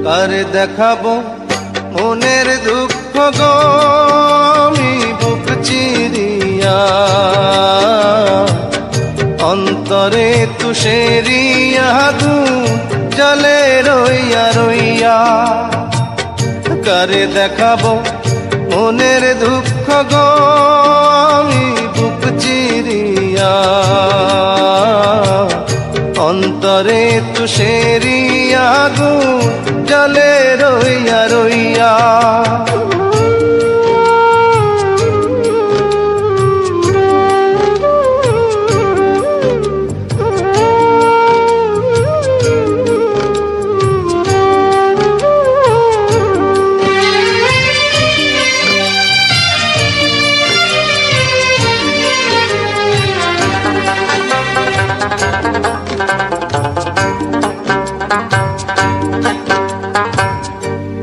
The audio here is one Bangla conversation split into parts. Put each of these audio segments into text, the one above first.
কারে দেখাবো মনের দুঃখ গো আমি বুক চিরিয়া, অন্তরে তুষেরিয়া আগুন জ্বলে রইয়া রইয়া। কারে দেখাবো মনের দুঃখ গো আমি বুক চিরিয়া, অন্তরে তুষেরিয়া আগুন জ্বলে রইয়া রইয়া।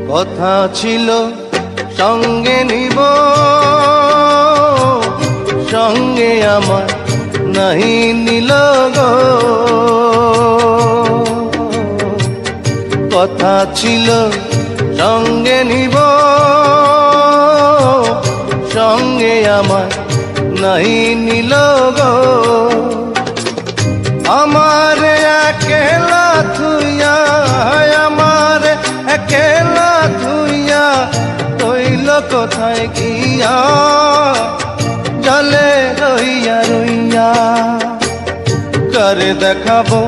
কথা ছিল সঙ্গে নিব, সঙ্গে আমার নাহি নিল গো। কথা ছিল সঙ্গে নিব, সঙ্গে আমার নাহি নিল গো। আমার একলা থুইয়া, আমার একলা থুইয়া রইল কোথায় গিয়া, জলে রইয়া রইয়া। কারে দেখাবো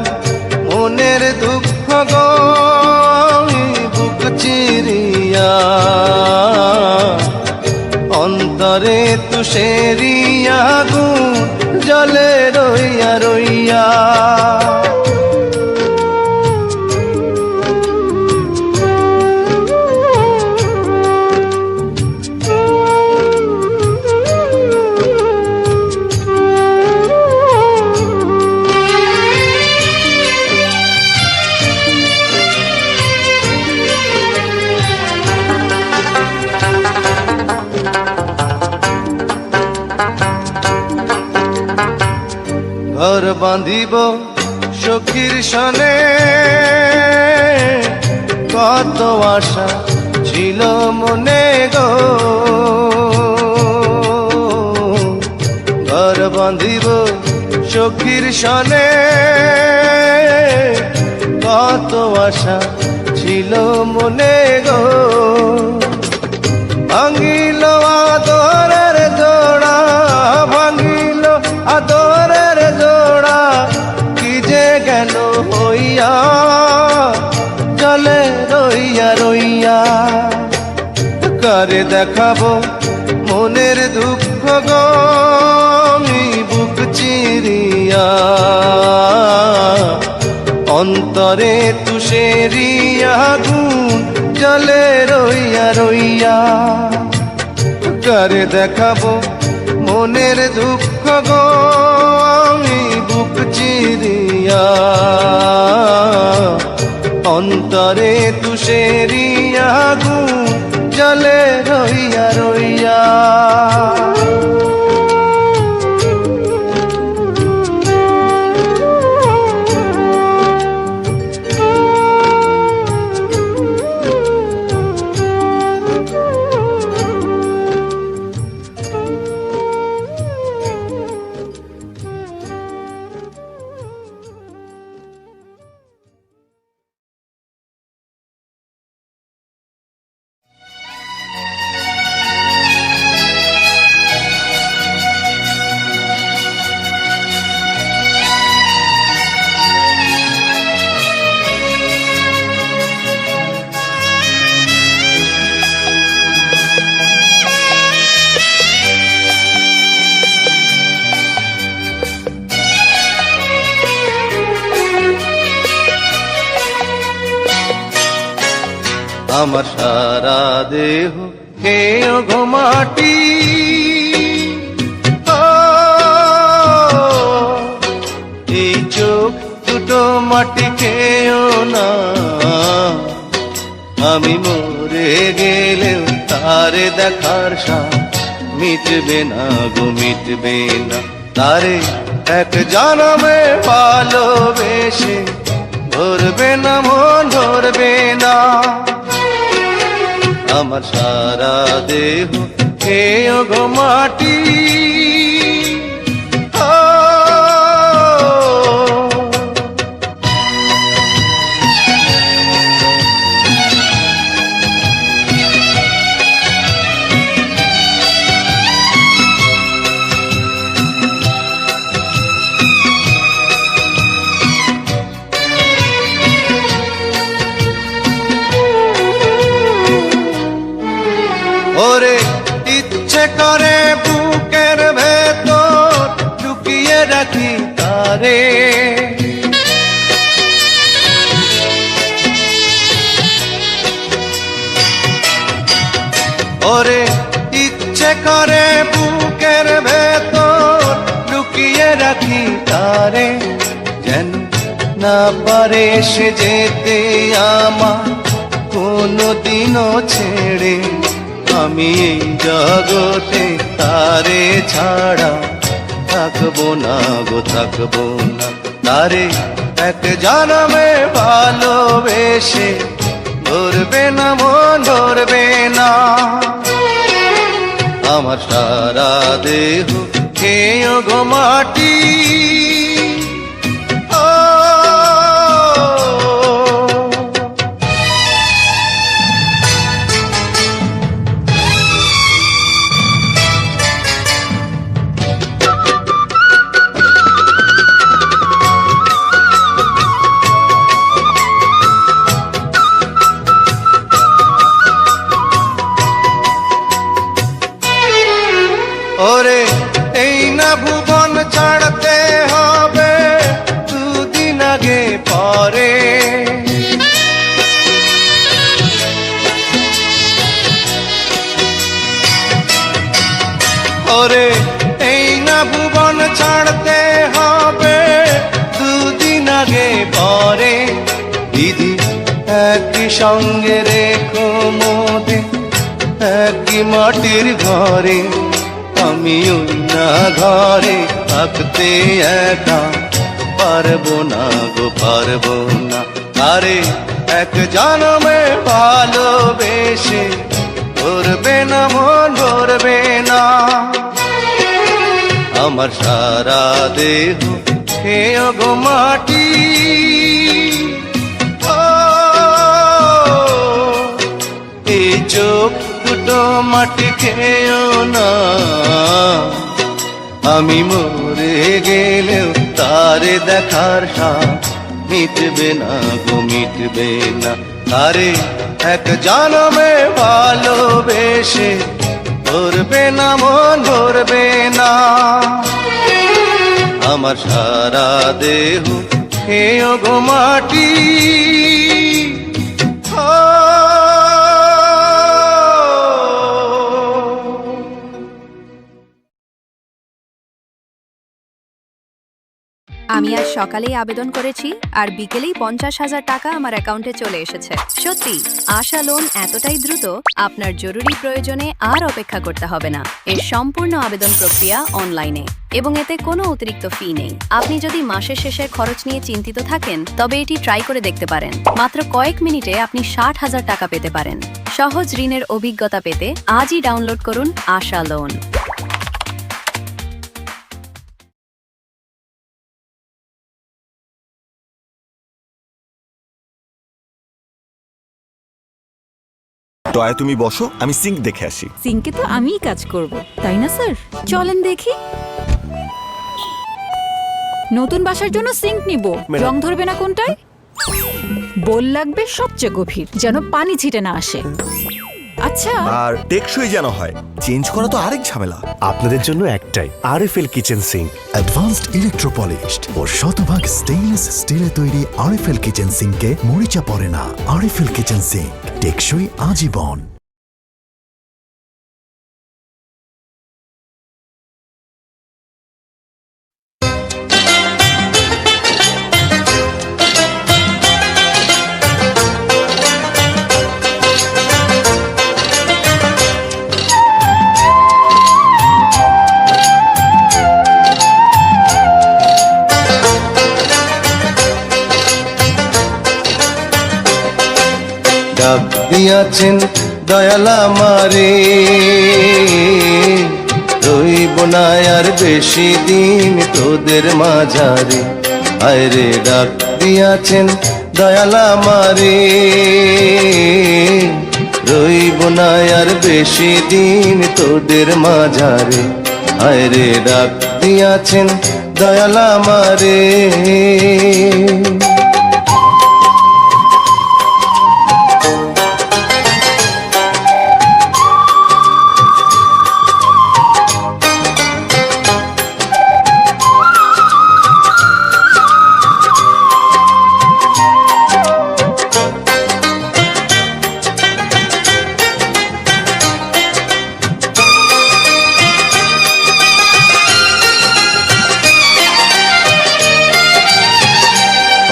মনের দুঃখ গো আমি বুক চিরিয়া, অন্তরে তুষেরিয়া আগুন জলে রইয়া রইয়া। ঘর বাঁধিব সখীর সনে, কত আশা ছিল মনে গো। ঘর বাঁধিব সখীর সনে, কত আশা ছিল মনে গো। ভাঙিল আদরের জোড়া, ভাঙিল আদরের জোড়া, কি যে গেল হইয়া, জলে রইয়া রইয়া। কারে দেখাবো মনের দুঃখ গো আমি বুক চিরিয়া, অন্তরে তুষেরিয়া আগুন জলে রইয়া রইয়া। কারে দেখাবো মনের দুঃখ গো আমি বুক চিরিয়া, অন্তরে তুষেরিয়া আগুন জলে রইয়া রইয়া। আমার সারা দেহ খেয়ে গো মাটি। এই চোখ দুটো মাটি খেয়েও না, আমি মরে গেলেও তারে দেখার সাথ মিটবে না গো, মিটবে না। তারে এক জনমে ভালোবেসে ধরবে না মন, ধরবে না। আমার সারা দেহ খেয়ে গো মাটি। ওরে ইচ্ছে করে বুকের ভেতর লুকিয়ে রাখি তারে, ওরে ইচ্ছে করে বুকের ভেতর লুকিয়ে রাখি তারে, যেন না পারে সে যেতে আমার কোনদিনও ছেড়ে। আমি এই জগতে তারে ছাড়া থাকবো না গো, থাকবো না। তারে এক জনমে ভালোবেসে ধরবে না মন, ধরবে না। আমার সারা দেহ খেয়ে গো মাটি। ওরে এই না ভুবন ছাড়তে হবে দুদিন আগে পরে, ওরে এই না ভুবন ছাড়তে হবে দুদিন আগে পরে। দিদি একই সঙ্গে রেখো মোদের একই মাটির ঘরে, আমি ওই না ঘরে থাকতে একা পারবো না গো, পারবো না। আরে এক জনমে ভালোবেসে ধরবে না মন, ধরবে না। আমার সারা দেহ খেয়ে গো মাটি। এই চোখ দুটো মাটি খেয়েও না, আমি মরে গেলেও তারে দেখার সাথ মিটবে না গো, মিটবে না। তারে এক জনমে ভালোবেসে ধরবে না মন, ধরবে না। আমার সারা দেহ খেয়ে গো মাটি। আমি আজ সকালেই আবেদন করেছি আর বিকেলেই 50,000 টাকা আমার অ্যাকাউন্টে চলে এসেছে। সত্যি আশা লোন এতটাই দ্রুত, আপনার জরুরি প্রয়োজনে আর অপেক্ষা করতে হবে না। এর সম্পূর্ণ আবেদন প্রক্রিয়া অনলাইনে এবং এতে কোনো অতিরিক্ত ফি নেই। আপনি যদি মাসের শেষে খরচ নিয়ে চিন্তিত থাকেন তবে এটি ট্রাই করে দেখতে পারেন। মাত্র কয়েক মিনিটে আপনি 60,000 টাকা পেতে পারেন। সহজ ঋণের অভিজ্ঞতা পেতে আজই ডাউনলোড করুন আশা লোন। দয়া তুমি বসো, আমি সিঙ্ক দেখে আসি। সিঙ্কে তো আমিই কাজ করব, তাই না স্যার? চলেন দেখি। নতুন বাসার জন্য সিঙ্ক নিব, রং ধরবে না কোনটায়? বোল লাগবে সবচেয়ে গভীর, যেন পানি ছিটে না আসে। আচ্ছা। আর টেকসই যেন হয়, চেঞ্জ করা তো আরেক ঝামেলা। আপনাদের জন্য একটাই আরএফএল কিচেন সিঙ্ক। অ্যাডভান্সড ইলেকট্রোপলিশড ও শতভাগ স্টেইনলেস স্টিলে তৈরি আরএফএল কিচেন সিঙ্কে মরিচা পড়ে না। আরএফএল কিচেন সিঙ্ক, টেকসই আজীবন। ডাক দিয়াছেন দয়াল আমারে, রইব না আর বেশি দিন তোদের মাঝারে। আয়রে ডাক দিয়াছেন দয়াল আমারে, রইব না আর বেশি দিন তোদের মাঝারে। আয়রে ডাক দিয়াছেন দয়াল আমারে।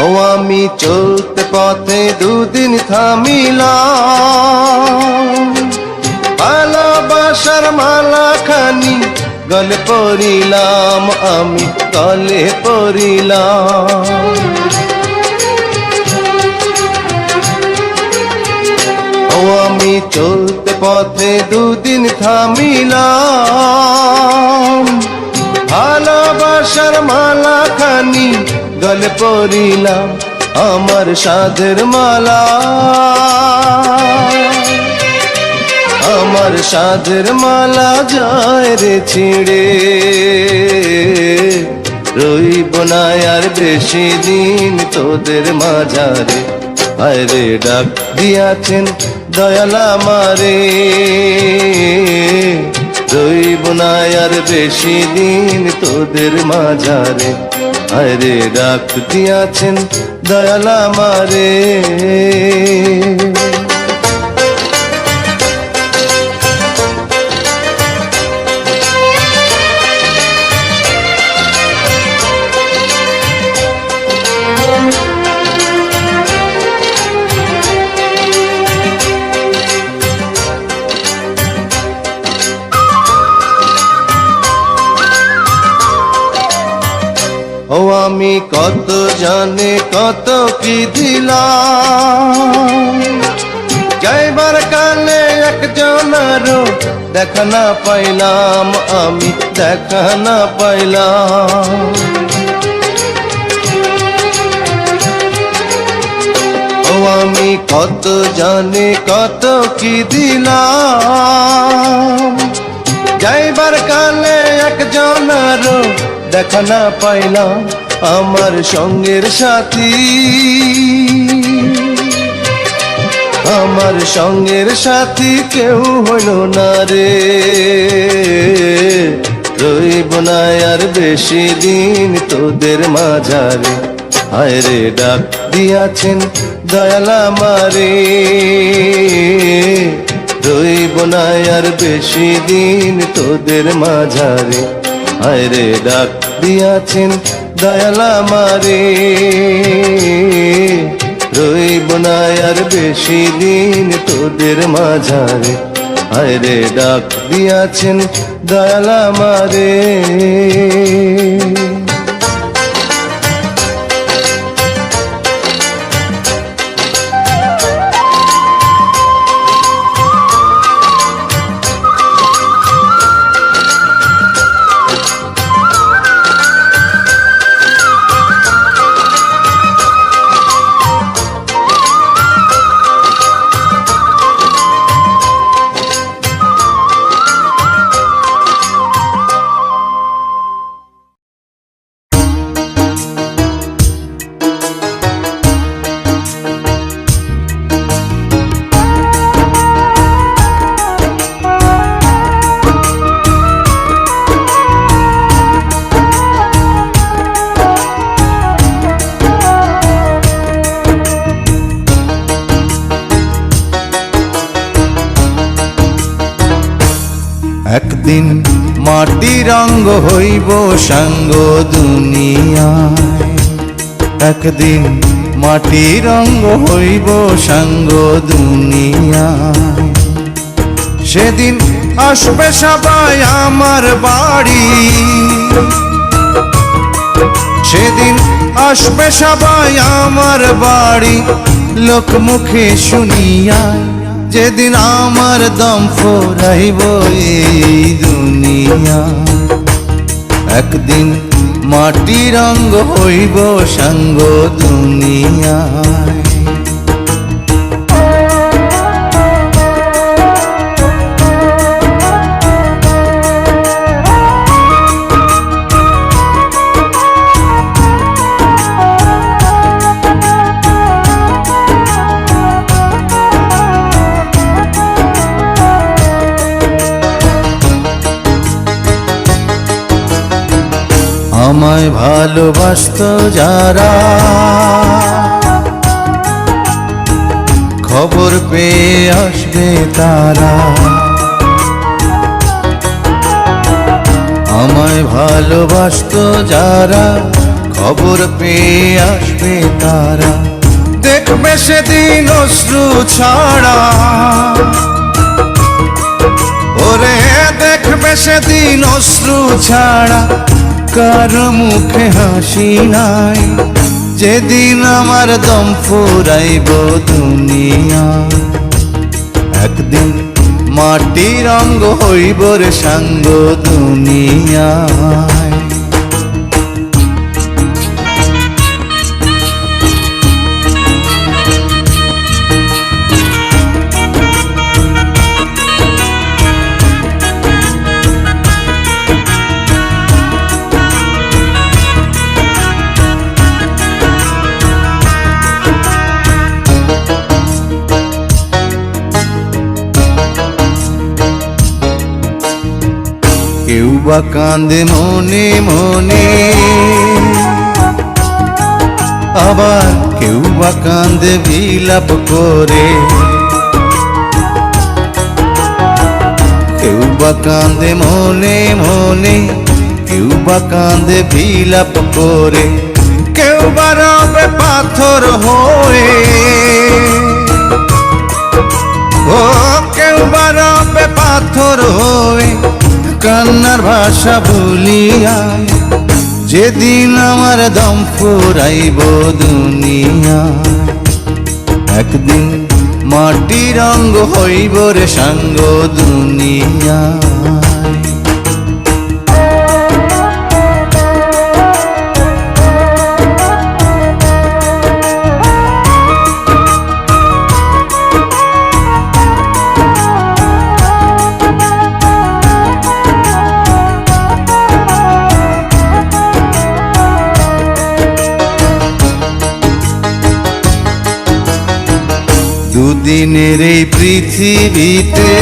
ও আমি চলতে পথে দুদিন থামিলাম, ভালোবাসার মালা খানি গলে পড়িলাম, আমি গলে পড়িলাম। ও আমি চলতে পথে দুদিন থামিলাম, ভালোবাসার মালা খানি গলে পড়িলাম, আমার সাধের মালা, আমার সাধের মালা যায় রে ছিঁড়ে। রইব না আর বেশি দিন তোদের মাঝারে। আয়রে ডাক দিয়াছেন দয়াল আমারে, রইব না আর বেশি দিন তোদের মাঝারে। আয়রে ডাক দিয়াছেন দয়াল আমারে। ও আমি কত জানে কত কি দিলাম, যাইবার কালে একজনেরও দেখা না পাইলাম, আমি দেখা না পাইলাম। ও আমি কত জানে কত কি দিলাম, যাইবার কালে একজনেরও দেখা না পাইলাম, আমার সঙ্গের সাথী, আমার সঙ্গের সাথী কেউ হইল না রে। রইব না আর বেশি দিন তোদের মাঝারে। আয়রে ডাক দিয়াছেন দয়াল আমারে, রইব না আর বেশি দিন তোদের মাঝারে। আয়রে ডাক দিয়াছেন দয়াল আমারে, রইব না আর বেশি দিন তোদের মাঝারে। আয়রে ডাক দিয়াছেন দয়াল আমারে। একদিন মাটির অঙ্গ হইব সাঙ্গ দুনিয়ায়, একদিন মাটির অঙ্গ হইব সাঙ্গ দুনিয়ায়। সেদিন আসবে সবাই আমার বাড়ি, সেদিন আসবে সবাই আমার বাড়ি, লোক মুখে শুনিয়া যেদিন আমার দম ফুরাইব এই দুনিয়া। একদিন মাটির অঙ্গ হইব সাঙ্গ দুনিয়ায়। আমায় ভালোবাসতো যারা, খবর পেয়ে আসবে তারা। আমায় ভালোবাসতো যারা, খবর পেয়ে আসবে তারা। দেখবে সেদিন অশ্রু ছাড়া, ওরে দেখবে সেদিন অশ্রু ছাড়া, কারো মুখে হাসি নাই। যেদিন আমার দম ফুরাইব দুনিয়া, একদিন মাটির অঙ্গ হইব রে সাঙ্গ দুনিয়ায়। কেউ বা কান্দে মনে মনে, আবার কেউ বা কান্দে বিলাপ করে। কেউ বা কান্দে মনে মনে, কেউ বা কান্দে বিলাপ করে। কেউ বা রবে পাথর হয়ে, ও কেউ বা রবে পাথর হয়ে, কান্নার ভাষা ভুলিয়া। যেদিন আমার দম ফুরাইব দুনিয়া, একদিন মাটির অঙ্গ হইব রে সাঙ্গ দুনিয়ায়। দুদিনের এই পৃথিবীতে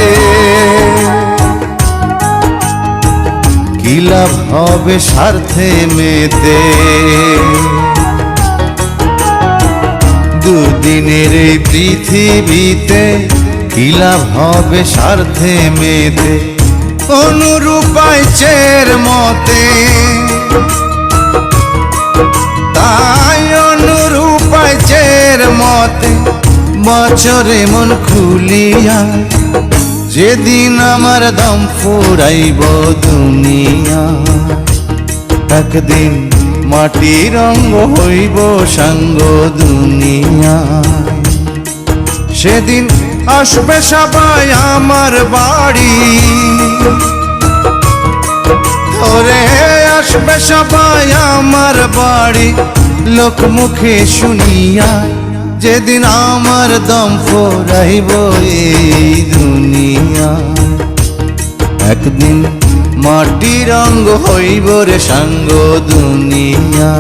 কি লাভ হবে স্বার্থে মেতে। দুদিনের এই পৃথিবীতে কি লাভ হবে স্বার্থে মেতে। অনুরূপায় চের মতে, তাই অনুরূপায় চের মতে, বছরে মন খুলিয়া। যেদিন আমার দম ফুরাইব দুনিয়া, একদিন মাটির অঙ্গ হইব সাঙ্গ দুনিয়ায়। সেদিন আসবে সবাই আমার বাড়ি, ওরে আসবে সবাই আমার বাড়ি, লোক মুখে শুনিয়া। যেদিন আমার দম ফুরাইব এই দুনিয়া, একদিন মাটির অঙ্গ হইব রে সাঙ্গ দুনিয়া।